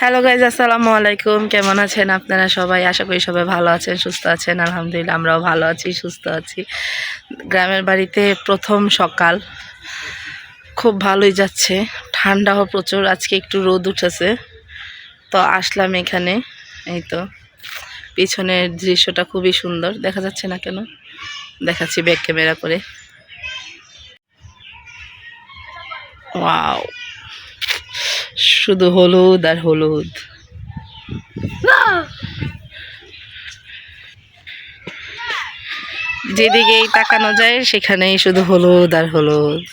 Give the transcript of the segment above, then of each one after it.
Hello guys, আসসালামু আলাইকুম। কেমন আছেন আপনারা সবাই? আশা করি সবাই ভালো আছেন, সুস্থ আছেন। আলহামদুলিল্লাহ আমরাও ভালো আছি, সুস্থ আছি। গ্রামের বাড়িতে প্রথম সকাল, খুব ভালোই যাচ্ছে। ঠান্ডাও প্রচুর, আজকে একটু রোদ উঠেছে, তো আসলাম এখানে। এই তো পিছনের দৃশ্যটা খুবই সুন্দর, দেখা যাচ্ছে না কেন, দেখাচ্ছি ব্যাক ক্যামেরা করে। ওয়াও, শুধু হলুদ আর হলুদ। যেদিকেই তাকানো যায় সেখানেই শুধু হলুদ আর হলুদ।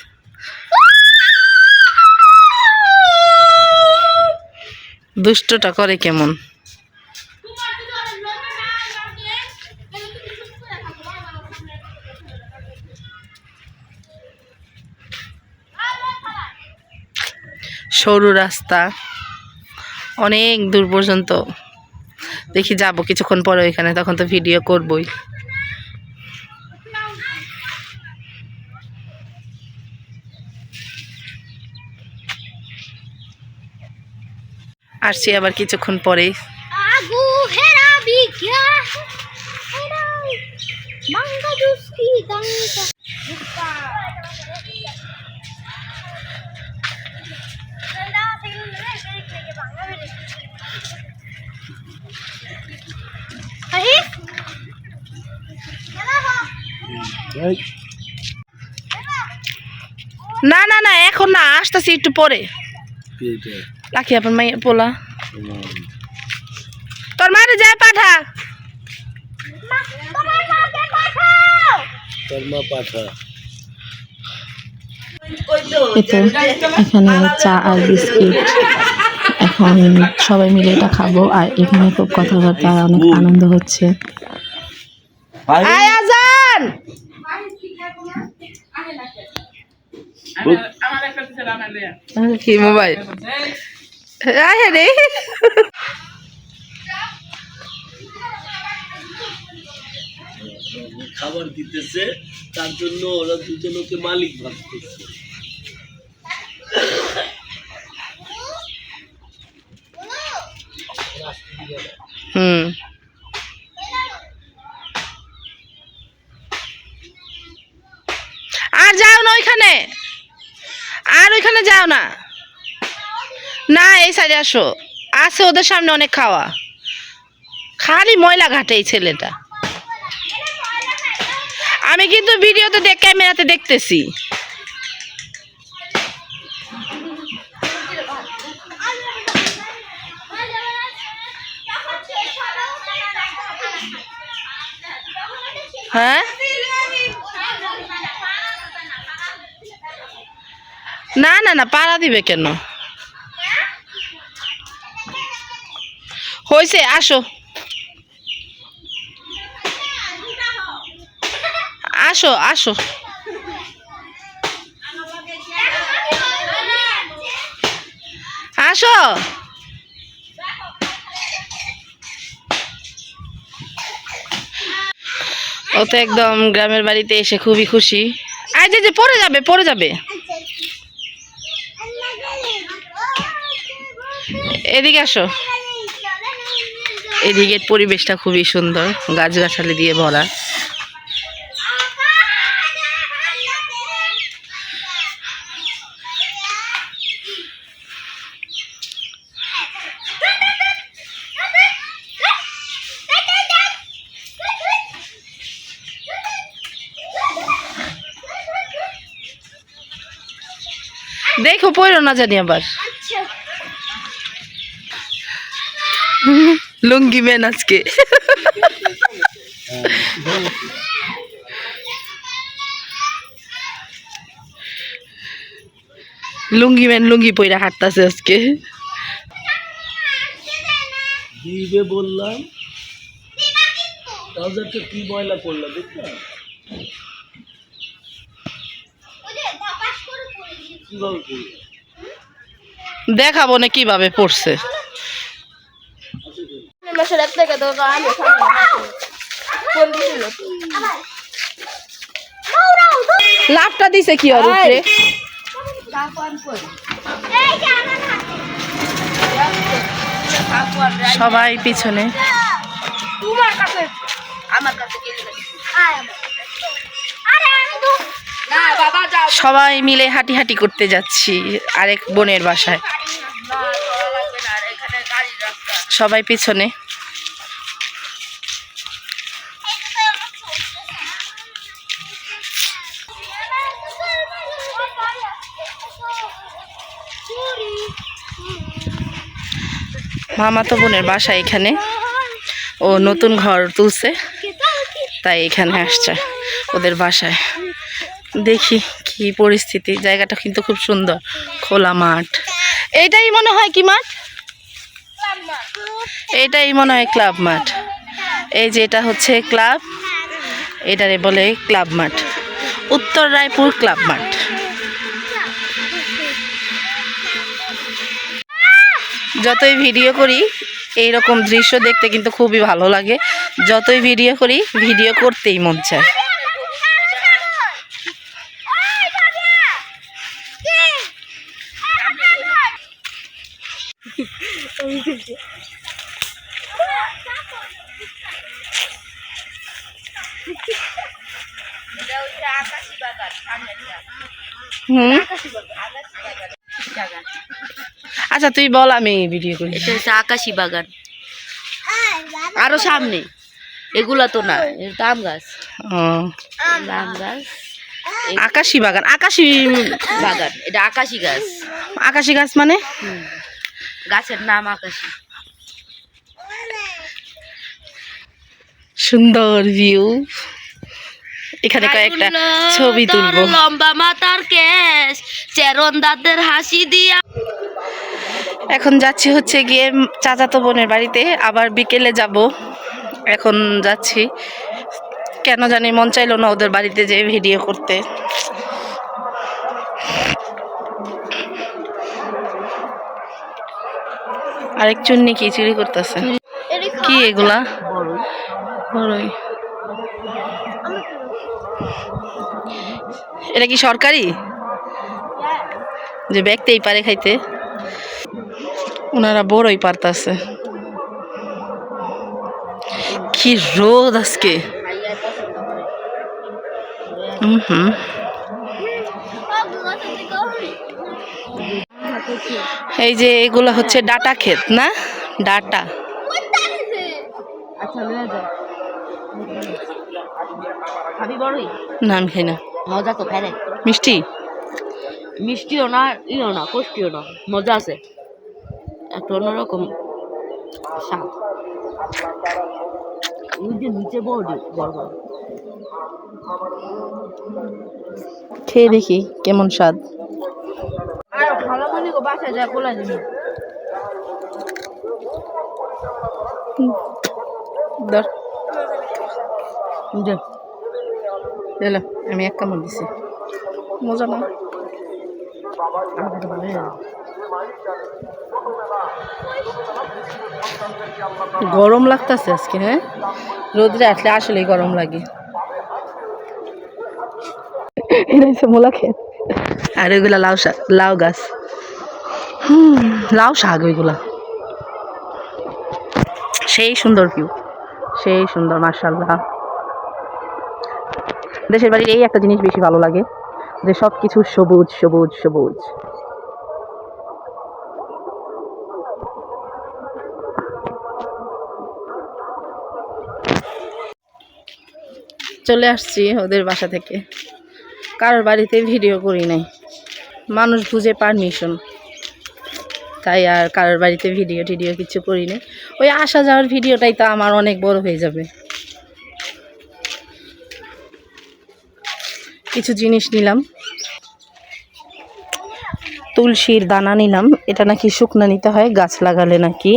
দুষ্টটা করে কেমন। সরু রাস্তা, অনেক দূর পর্যন্ত। দেখি যাবো কিছুক্ষণ পরে ওইখানে, তখন তো ভিডিও করবই। আসছি আবার কিছুক্ষণ পরেই। না না না, এখন না, আসতেছি একটু পরে। লাকি আপনার মাই পোলা, তোর মারে যায় পাঠা, এখানে চা আর বিস্কিট। এখন সবাই মিলে এটা খাবো, আর এখানে খুব কথাবার্তা আর অনেক আনন্দ হচ্ছে। কি মোবাইল রে, খাবার দিতেছে, তার জন্য ওরা দুজন ওকে মালিক ভাবতেছে। আর যাও না ওইখানে, আর ওইখানে যাও না, না এই সাইডে আসো। আছে ওদের সামনে অনেক খাওয়া, খালি ময়লা ঘাটে এই ছেলেটা। আমি কিন্তু ভিডিওতে ক্যামেরাতে দেখতেছি। হ্যাঁ, না না না, পাড়া দিবে কেন, হয়েছে আসো আসো আসো। আসো, ও তো একদম গ্রামের বাড়িতে এসে খুবই খুশি। আজ যে পড়ে যাবে, পড়ে যাবে। এদিকে আসো, এদিকের পরিবেশটা খুবই সুন্দর, গাছগাছালি দিয়ে ভরা। দেখো পড়ো না জানি আবার। লুঙ্গি ম্যান আজকে। লুঙ্গি ম্যান লুঙ্গি পইরা হাঁটতাছে আজকে। দিবে বললাম, ট্রাউজারটা কি ময়লা করলা দেখলাম, কিভাবে করলা দেখাবো না কিভাবে পড়ছে। লাভটা দিছে কি ওর উপরে? সবাই পিছনে। সবাই মিলে হাঁটি হাঁটি করতে যাচ্ছি আরেক বোনের বাসায়। সবাই পিছনে। মামাতো বোনের বাসা এখানে, ও নতুন ঘর তুলছে তাই এখানে আসছে ওদের বাসায়। দেখি কি পরিস্থিতি। জায়গাটা কিন্তু খুব সুন্দর, খোলা মাঠ। এইটাই মনে হয় কি মাঠ? এইটাই মনে হয় ক্লাব মাঠ। এই যে এটা হচ্ছে ক্লাব, এটারে বলে ক্লাব মাঠ, উত্তর রায়পুর ক্লাব মাঠ। যতই ভিডিও করি এইরকম দৃশ্য দেখতে কিন্তু খুবই ভালো লাগে। যতই ভিডিও করি ভিডিও করতেই মন চায়। আচ্ছা তুই বল, আমি ভিডিও করি। এটা হচ্ছে আকাশী বাগান। আরো সামনে এগুলা তো না, এটা আম গাছ। আম গাছ, আকাশী বাগান। আকাশী বাগান, এটা আকাশী গাছ। আকাশী গাছ মানে? গাছের নাম আকাশী। সুন্দর ভিউ। এখানে কয়েকটা ছবি তুলবো। লম্বা মাথার কেশ, চেরন দাঁতের হাসি দিয়া। এখন যাচ্ছি হচ্ছে গিয়ে চাচাতো বোনের বাড়িতে, আবার বিকেলে যাব। এখন যাচ্ছি, কেন জানি মন চাইলো না ওদের বাড়িতে যেয়ে ভিডিও করতে। আরেক চুন্নি কি চুরি করতেছে? কি এগুলা? বড়ই। এটা কি সরকারি যে ব্যক্তিই পারে খাইতে? ওনারা বড়ই পারতাছে। কি রোদ আজকে। এই যে এগুলো হচ্ছে ডাটা ক্ষেত না? ডাটা। না আমি খাই না। মজা তো খাই। মিষ্টি মিষ্টিও না, ইও না, কষ্টিও না, মজা আছে, একটা অন্যরকম স্বাদ। নিচে বড় খেয়ে দেখি কেমন স্বাদ। বাসায় যা বলা যাবে। আমি এক কামড় দিছি, মজা না। গরম লাগতেছে আজকে। হ্যাঁ, রোদ্রে আসলে আসলেই গরম লাগে। এটা হচ্ছে মূলা ক্ষেত, আর ওইগুলা লাউ শাক, লাউ গাছ। লাউ শাক ওইগুলা। সেই সুন্দর ভিউ, সেই সুন্দর, মাশাআল্লাহ। দেশের বাড়ির এই একটা জিনিস বেশি ভালো লাগে, যে সব কিছু সবুজ সবুজ সবুজ। চলে আসছি ওদের বাসা থেকে। কারোর বাড়িতে ভিডিও করি নাই, মানুষ বুঝে পারমিশন, তাই আর কারোর বাড়িতে ভিডিও টিডিও কিছু করি নাই। ওই আসা যাওয়ার ভিডিওটাই তো আমার অনেক বড় হয়ে যাবে। কিছু জিনিস নিলাম, তুলসীর দানা নিলাম। এটা নাকি শুকনো নিতে হয়, গাছ লাগালে নাকি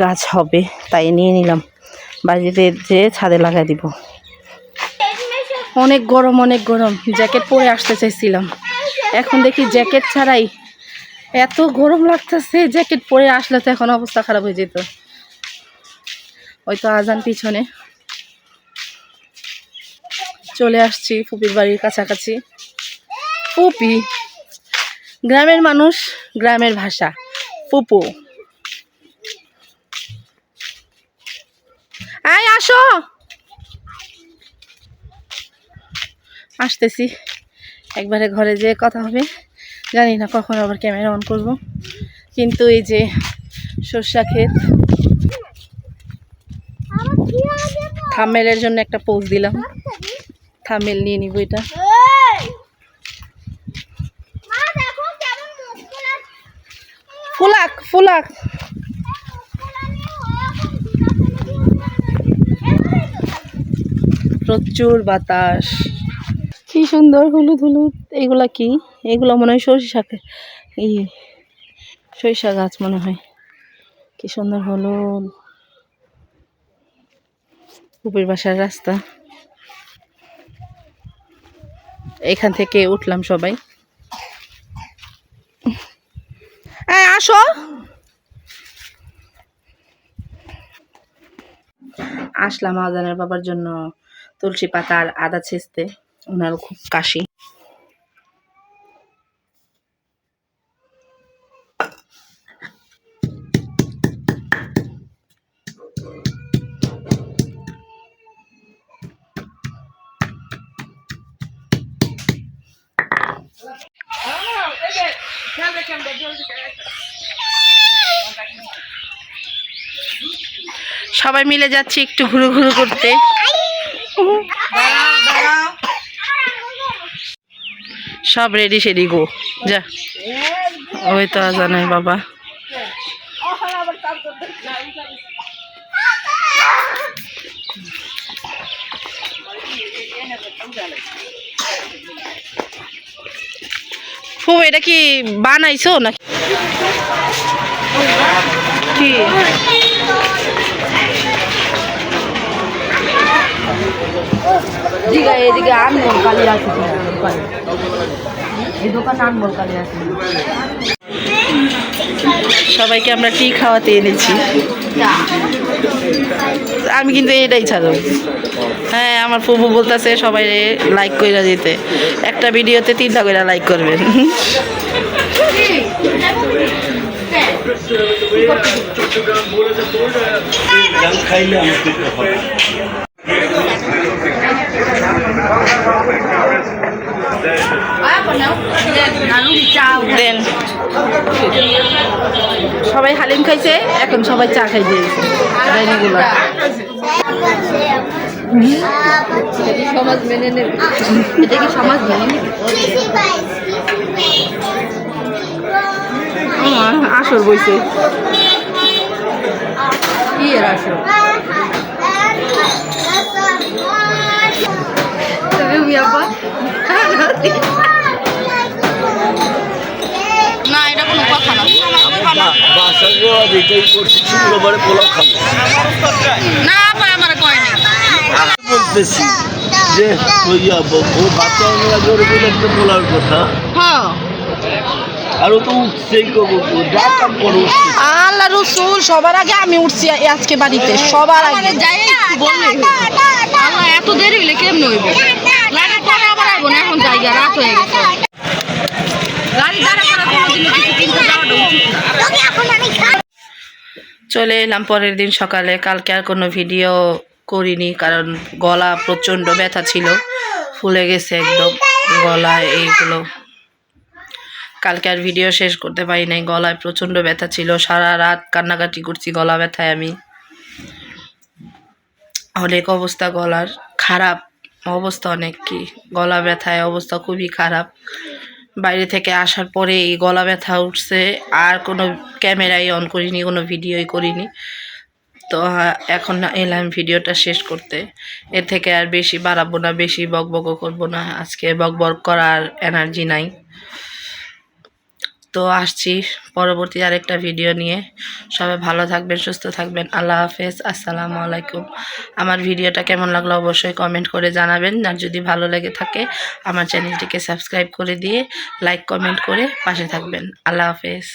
গাছ হবে, তাই নিয়ে নিলাম। বাড়িতে যে ছাদে লাগাই দিব। অনেক গরম, অনেক গরম। জ্যাকেট পরে আসতে চাইছিলাম, এখন দেখি জ্যাকেট ছাড়াই এত গরম লাগতেছে। জ্যাকেট পরে আসলে তো এখন অবস্থা খারাপ হয়ে যেত। হয়তো আজান পিছনে। চলে আসছি ফুপির বাড়ির কাছাকাছি। ফুপি, গ্রামের মানুষ, গ্রামের ভাষা ফুপু। আয় আসো, আসতেছি। একবারে ঘরে যেয়ে কথা হবে, জানি না কখন আবার ক্যামেরা অন করব। কিন্তু এই যে সর্ষা ক্ষেত, থাম্বনেলের জন্য একটা পোজ দিলাম, থাম্বনেল নিয়ে নিব এটা। ফুলাক ফুলাক, প্রচুর বাতাস, কি সুন্দর হলুদ হলুদ। এগুলা কি? এগুলো মনে হয় সরিষা, এই সরিষা গাছ মনে হয়। কি সুন্দর হলুদ। উপর বাসার রাস্তা, এখান থেকে উঠলাম সবাই। আসো, আসলাম আজানের বাবার জন্য তুলসী পাতা আর আদা ছেঁচতে। ওনার খুব কাশি। সবাই মিলে যাচ্ছি একটু ঘুরু ঘুরু করতে। সব রেডি সেডি গো, যা। ওই তো আজানের বাবা। ফু, এটা কি বানাইছো নাকি? কি এদিকে আনমোল কালী আছে, এই দোকান আনমোল কালী আছে। সবাইকে আমরা টি খাওয়াতে এনেছি। আমি কিন্তু এটাই ছাড়ব। হ্যাঁ, আমার ফুফু বলতেছে সবাই লাইক কইরা দিতে, একটা ভিডিওতে 3টা করে লাইক করবেন। দেন সবাই হালিম খাইছে, এখন সবাই চা খাই দিয়েছে। সমাজ মেনে নেবে, এটা কি সমাজ মেনে নেবে? আসর বইছে, কি এর আসর? না, এটা কোনো কথা না। না, আমার কয়নি বলতেছি যে বাচ্চা বলার কথা। হ্যাঁ, আর তো উঠছেই আল্লাহ রসুল সবার আগে আমি উঠছি আজকে বাড়িতে, সবার আগে। এত দেরি হইলে কেমন হইব? পরে আবার আইব না, এখন জায়গা রাত হয়ে গেছে। চলে এলাম পরের দিন সকালে। কালকে আর কোনো ভিডিও করিনি, কারণ গলা প্রচণ্ড ব্যথা ছিল, ফুলে গেছে একদম গলায় এইগুলো। কালকে আর ভিডিও শেষ করতে পারি নাই, গলায় প্রচণ্ড ব্যথা ছিল। সারা রাত কান্নাকাটি করছি গলা ব্যথায়। আমি অনেক অবস্থা গলার খারাপ, অবস্থা অনেক, কি গলা ব্যথায় অবস্থা খুবই খারাপ। বাইরে থেকে আসার পরে এই গলা ব্যথা উঠছে, আর কোনো ক্যামেরাই অন করিনি, কোনো ভিডিওই করিনি। তো এখন এলাম ভিডিওটা শেষ করতে। এর থেকে আর বেশি বাড়াবো না, বেশি বকবকও করবো না। আজকে বকবক করার এনার্জি নাই। তো আসছি পরবর্তী আরেকটা ভিডিও নিয়ে। সবাই ভালো থাকবেন, সুস্থ থাকবেন। আল্লাহ হাফেজ, আসসালামু আলাইকুম। আমার ভিডিওটা কেমন লাগলো অবশ্যই কমেন্ট করে জানাবেন। আর যদি ভালো লেগে থাকে আমার চ্যানেলটিকে সাবস্ক্রাইব করে দিয়ে লাইক কমেন্ট করে পাশে থাকবেন। আল্লাহ হাফেজ।